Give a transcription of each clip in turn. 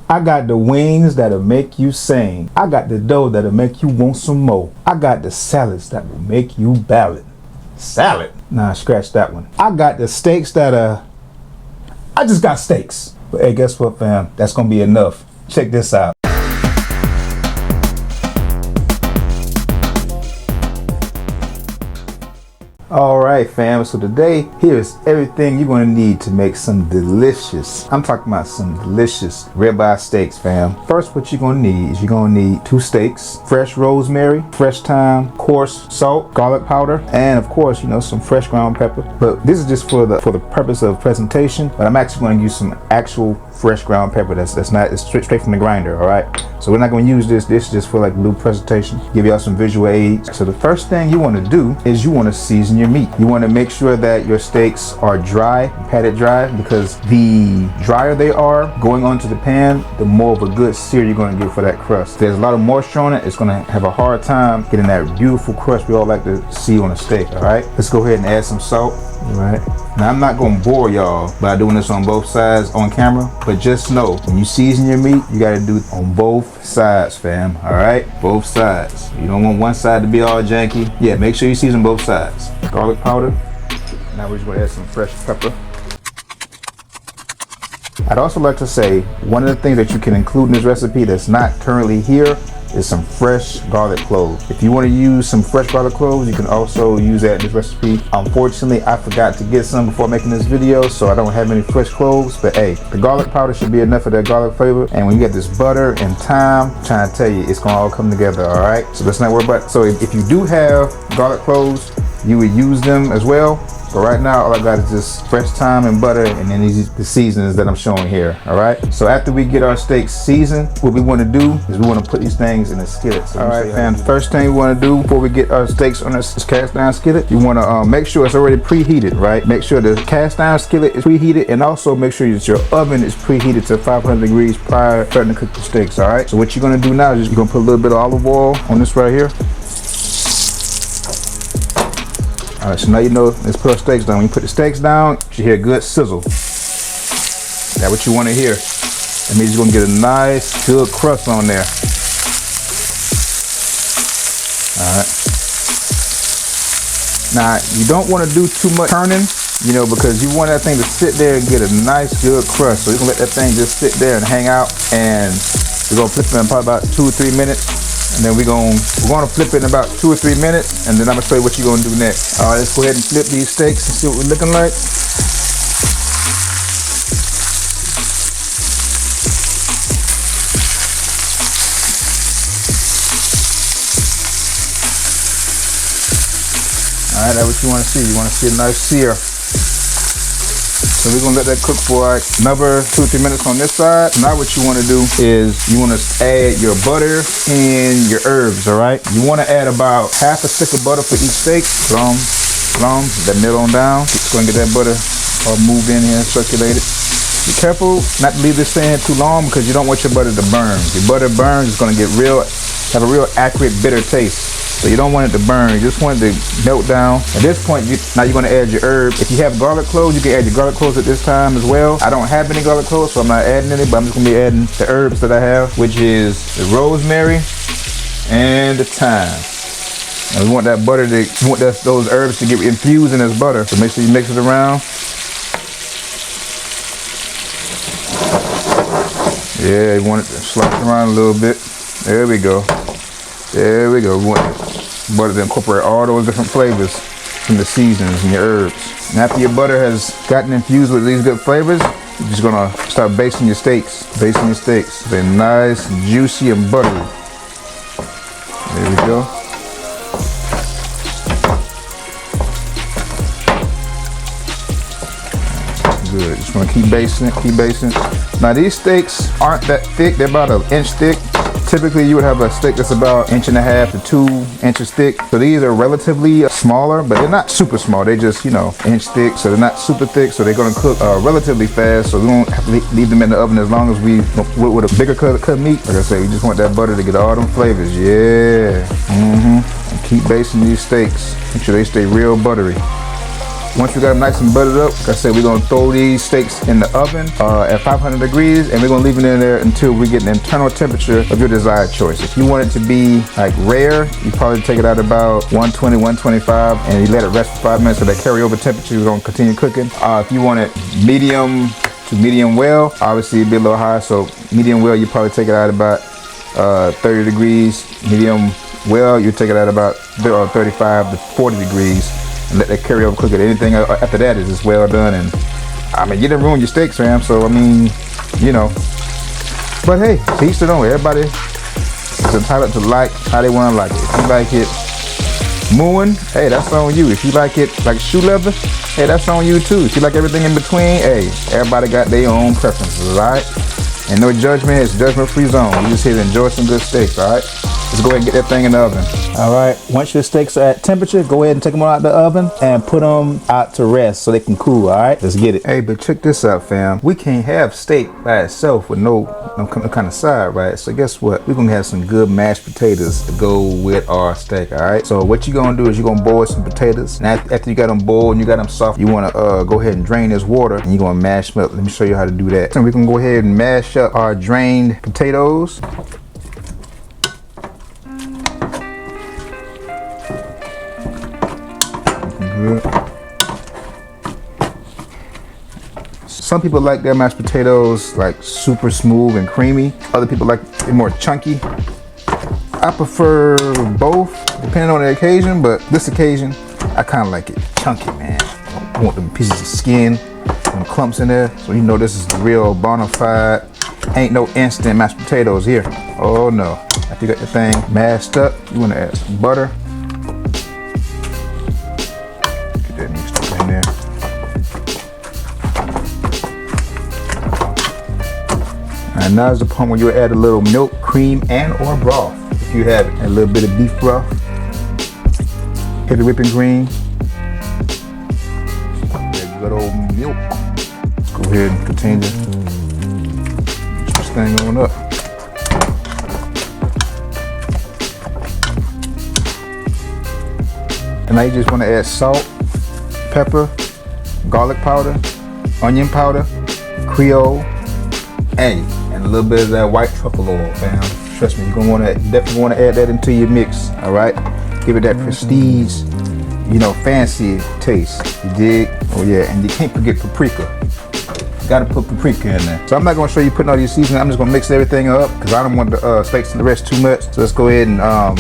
I got the wings that'll make you sing. I got the dough that'll make you want some more. I got the salads that will make you ballad. Salad? Nah, scratch that one. I got the steaks that I just got steaks. But hey, guess what, fam? That's gonna be enough. Check this out. Alright fam, so today here's everything you're going to need to make some delicious, I'm talking about some delicious ribeye steaks fam. First, what you're going to need is you're going to need 2 steaks, fresh rosemary, fresh thyme, coarse salt, garlic powder, and of course, you know, some fresh ground pepper. But this is just for the purpose of presentation, but I'm actually going to use some actual fresh ground pepper it's straight from the grinder. All right, so we're not going to use this is just for like a little presentation, give y'all some visual aids. So the first thing you want to do is you want to season your meat. You want to make sure that your steaks are dry, patted dry, because the drier they are going onto the pan, the more of a good sear you're going to get for that crust. If there's a lot of moisture on it, it's going to have a hard time getting that beautiful crust we all like to see on a steak. All right, let's go ahead and add some salt. All right, now I'm not going to bore y'all by doing this on both sides on camera, but just know when you season your meat, you got to do it on both sides, fam. All right, both sides. You don't want one side to be all janky. Yeah, make sure you season both sides. Garlic powder. Now we're just going to add some fresh pepper. I'd also like to say one of the things that you can include in this recipe that's not currently here is some fresh garlic cloves. If you want to use some fresh garlic cloves, you can also use that in this recipe. Unfortunately, I forgot to get some before making this video, so I don't have any fresh cloves, but hey, the garlic powder should be enough of that garlic flavor. And when you get this butter and thyme, I'm trying to tell you, it's gonna all come together. All right, so let's not worry about it. So if you do have garlic cloves, you would use them as well. But right now, all I got is just fresh thyme and butter, and then the seasonings that I'm showing here. All right. So after we get our steaks seasoned, what we want to do is we want to put these things in a skillet. So all right, fam. First thing we want to do before we get our steaks on this cast iron skillet, you want to make sure it's already preheated. Right. Make sure the cast iron skillet is preheated, and also make sure that your oven is preheated to 500 degrees prior to starting to cook the steaks. All right. So what you're gonna do now is you're gonna put a little bit of olive oil on this right here. All right, so now you know, let's put our steaks down. When you put the steaks down, you hear a good sizzle. That's what you want to hear. That means you're gonna get a nice, good crust on there. All right. Now, you don't want to do too much turning, you know, because you want that thing to sit there and get a nice, good crust. So you're gonna let that thing just sit there and hang out, and we're gonna flip it in probably about 2 or 3 minutes. And then we're gonna flip it in about 2 or 3 minutes, and then I'm gonna show you what you're gonna do next. All right, let's go ahead and flip these steaks and see what we're looking like. All right, that's what you want to see. You want to see a nice sear. So we're gonna let that cook for like another 2 or 3 minutes on this side. Now what you wanna do is you wanna add your butter and your herbs, all right? You wanna add about half a stick of butter for each steak. Let that middle on down. Just gonna get that butter all moved in here and circulated. Be careful not to leave this thing here too long, because you don't want your butter to burn. If your butter burns, it's gonna have a real accurate bitter taste. So you don't want it to burn, you just want it to melt down. At this point, now you're gonna add your herbs. If you have garlic cloves, you can add your garlic cloves at this time as well. I don't have any garlic cloves, so I'm not adding any, but I'm just gonna be adding the herbs that I have, which is the rosemary and the thyme. And we want that butter those herbs to get infused in this butter. So make sure you mix it around. Yeah, you want it to slide around a little bit. There we go. There we go. We want butter to incorporate all those different flavors from the seasonings and your herbs. And after your butter has gotten infused with these good flavors, you're just gonna start basting your steaks. They're nice, juicy, and buttery. There we go. Good. Just gonna keep basting it, Now these steaks aren't that thick. They're about 1 inch thick. Typically you would have a steak that's about 1.5 to 2 inches thick. So these are relatively smaller, but they're not super small. They just, you know, 1 inch thick. So they're not super thick. So they're gonna cook relatively fast. So we don't have to leave them in the oven as long as we with a bigger cut meat. Like I say, we just want that butter to get all them flavors. Yeah. And keep basting these steaks. Make sure they stay real buttery. Once we got them nice and buttered up, like I said, we're gonna throw these steaks in the oven at 500 degrees, and we're gonna leave it in there until we get an internal temperature of your desired choice. If you want it to be like rare, you probably take it out about 120, 125, and you let it rest for 5 minutes so that carryover temperature is gonna continue cooking. If you want it medium to medium well, obviously it'd be a little higher, so medium well, you probably take it out about 30 degrees. Medium well, you take it out about 35 to 40 degrees and let that carryover cook it. Anything after that is just well done. And I mean, you didn't ruin your steaks, fam, so I mean, you know. But hey, to each their own. Everybody is entitled to like how they want to like it. If you like it mooing, hey, that's on you. If you like it like shoe leather, hey, that's on you too. If you like everything in between, hey, everybody got their own preferences, alright? And no judgment, it's judgment-free zone. You just here to enjoy some good steaks, alright? Let's go ahead and get that thing in the oven. Alright, once your steaks are at temperature, go ahead and take them out of the oven and put them out to rest so they can cool, alright? Let's get it. Hey, but check this out, fam. We can't have steak by itself with no kind of side, right? So guess what? We're gonna have some good mashed potatoes to go with our steak, alright? So what you're gonna do is you're gonna boil some potatoes. And after you got them boiled and you got them soft, you wanna go ahead and drain this water and you're gonna mash them up. Let me show you how to do that. So we're gonna go ahead and mash up our drained potatoes. Good. Some people like their mashed potatoes like super smooth and creamy. Other people like it more chunky. I prefer both depending on the occasion, but this occasion I kind of like it chunky, man. I want them pieces of skin, them clumps in there, so you know this is the real bona fide. Ain't no instant mashed potatoes here. Oh no. After you got the thing mashed up, you want to add some butter. Get that mixed up in there. And now is the point where you add a little milk, cream, and or broth. If you have it, a little bit of beef broth, heavy whipping cream, that good old milk. Let's go ahead and continue this thing on up. And now you just want to add salt, pepper, garlic powder, onion powder, Creole, and a little bit of that white truffle oil, fam. Trust me, you're gonna definitely want to add that into your mix. All right, give it that prestige, you know, fancy taste. You dig? Oh yeah, and you can't forget paprika. Got to put paprika in there. So I'm not going to show you putting all these seasonings. I'm just going to mix everything up because I don't want the steaks to rest too much. So let's go ahead and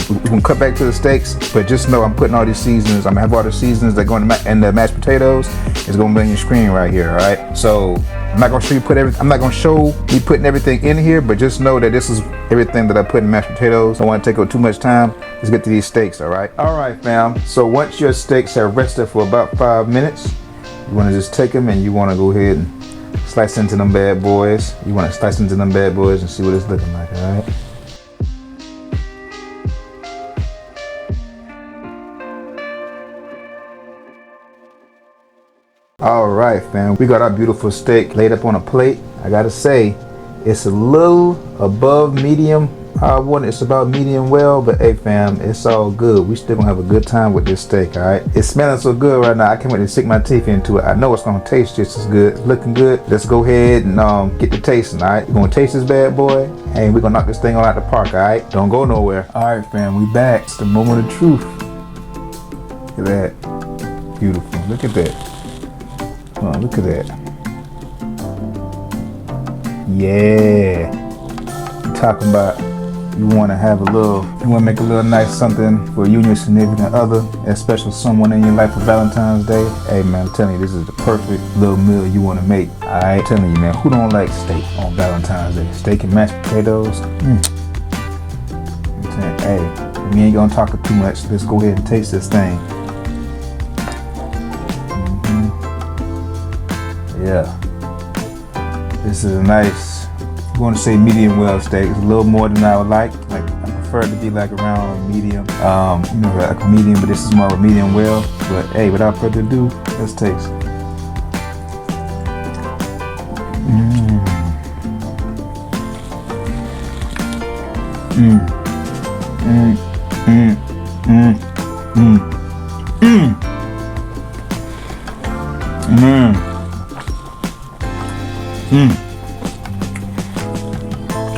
we can cut back to the steaks. But just know I'm putting all these seasonings. I'm going to have all the seasonings that go in the mashed potatoes. It's going to be on your screen right here, all right? So I'm not going to show you I'm not going to show me putting everything in here, but just know that this is everything that I put in mashed potatoes. I don't want to take up too much time. Let's get to these steaks, all right? All right, fam. So once your steaks have rested for about 5 minutes, you want to just take them and you want to go ahead and slice into them bad boys. You want to slice into them bad boys and see what it's looking like, all right? All right, fam. We got our beautiful steak laid up on a plate. I gotta say, it's a little above medium. It's about medium well, but hey, fam, it's all good. We still gonna have a good time with this steak, all right? It's smelling so good right now. I can't wait to stick my teeth into it. I know it's gonna taste just as good. It's looking good. Let's go ahead and get the tasting, all right? We're gonna taste this bad boy, and we're gonna knock this thing on out the park, all right? Don't go nowhere. All right, fam, we back. It's the moment of truth. Look at that. Beautiful. Look at that. Oh, look at that. Yeah. I'm talking about you want to make a little nice something for you and your significant other, especially someone in your life for Valentine's Day. Hey man, I'm telling you, this is the perfect little meal you want to make. I'm telling you, man, who don't like steak on Valentine's Day? Steak and mashed potatoes. Hey, we ain't gonna talk too much. Let's go ahead and taste this thing. Yeah, this is a nice, I'm going to say medium well steak. It's a little more than I would like. I prefer it to be like around medium, like a medium, but this is more of a medium well. But hey, without further ado, let's taste.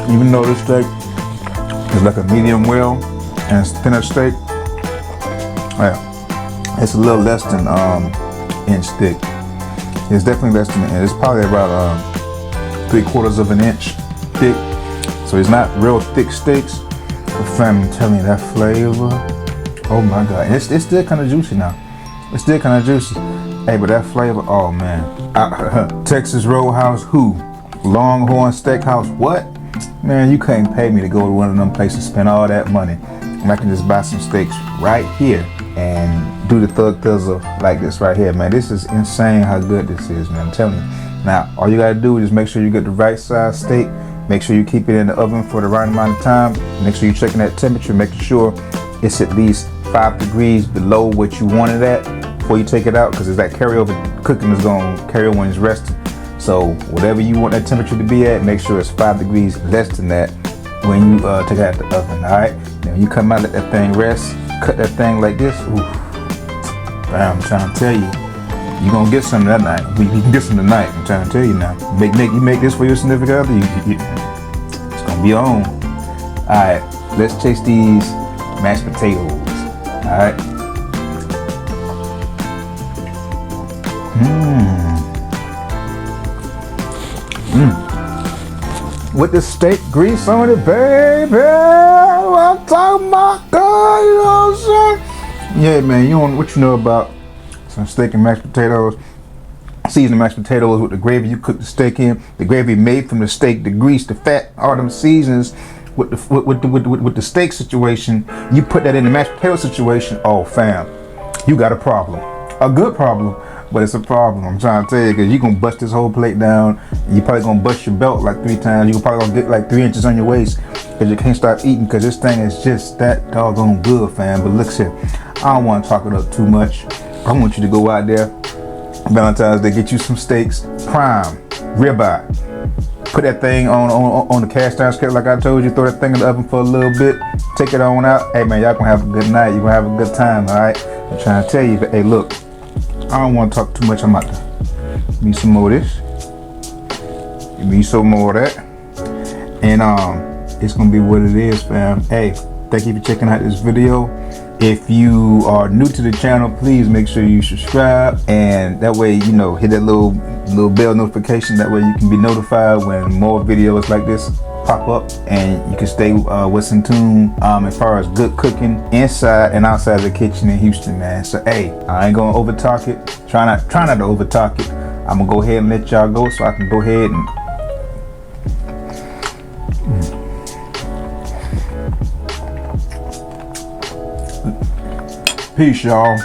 Even though this steak is like a medium well and it's thinner steak, yeah, it's a little less than inch thick. It's definitely less than an inch. It's probably about 3/4 of an inch thick. So it's not real thick steaks. But fam, I'm telling you, that flavor, oh my God. And it's still kind of juicy now. It's still kind of juicy. Hey, but that flavor, oh man. Texas Roadhouse, who? Longhorn Steakhouse, what? Man, you couldn't pay me to go to one of them places, spend all that money. And I can just buy some steaks right here and do the thug thizzle like this right here, man. This is insane how good this is, man. I'm telling you. Now, all you gotta do is just make sure you get the right size steak. Make sure you keep it in the oven for the right amount of time. Make sure you're checking that temperature, making sure it's at least 5 degrees below what you want it at before you take it out, because that carryover cooking is gonna carry on when it's resting. So whatever you want that temperature to be at, make sure it's 5 degrees less than that when you take it out the oven, all right? Now when you come out, let that thing rest, cut that thing like this. Ooh, I'm trying to tell you, you're gonna get some that night. You can get some tonight, I'm trying to tell you now. You make this for your significant other, it's gonna be on. All right, let's taste these mashed potatoes, all right? With the steak grease on it, baby. I'm talking about, God, you know what I'm saying? Yeah, man, what you know about some steak and mashed potatoes? Seasoned mashed potatoes with the gravy you cook the steak in. The gravy made from the steak, the grease, the fat, all them seasons. With the steak situation, you put that in the mashed potato situation. Oh, fam, you got a problem, a good problem. But it's a problem, I'm trying to tell you, because you're going to bust this whole plate down. You're probably going to bust your belt like 3 times. You're probably going to get like 3 inches on your waist because you can't stop eating, because this thing is just that doggone good, fam. But look here, I don't want to talk it up too much. I want you to go out there, Valentine's Day, get you some steaks, prime, ribeye. Put that thing on the cast iron skillet like I told you. Throw that thing in the oven for a little bit. Take it on out. Hey, man, y'all going to have a good night. You're going to have a good time, all right? I'm trying to tell you, but hey, look. I don't want to talk too much. I'm about to give me some more of this. Give me some more of that. And it's gonna be what it is, fam. Hey, thank you for checking out this video. If you are new to the channel, please make sure you subscribe, and that way, you know, hit that little bell notification. That way you can be notified when more videos like this pop up, and you can stay what's in tune as far as good cooking inside and outside the kitchen in Houston, man. So hey, I ain't gonna over talk it. Try not to over talk it. I'm gonna go ahead and let y'all go so I can go ahead and peace, y'all.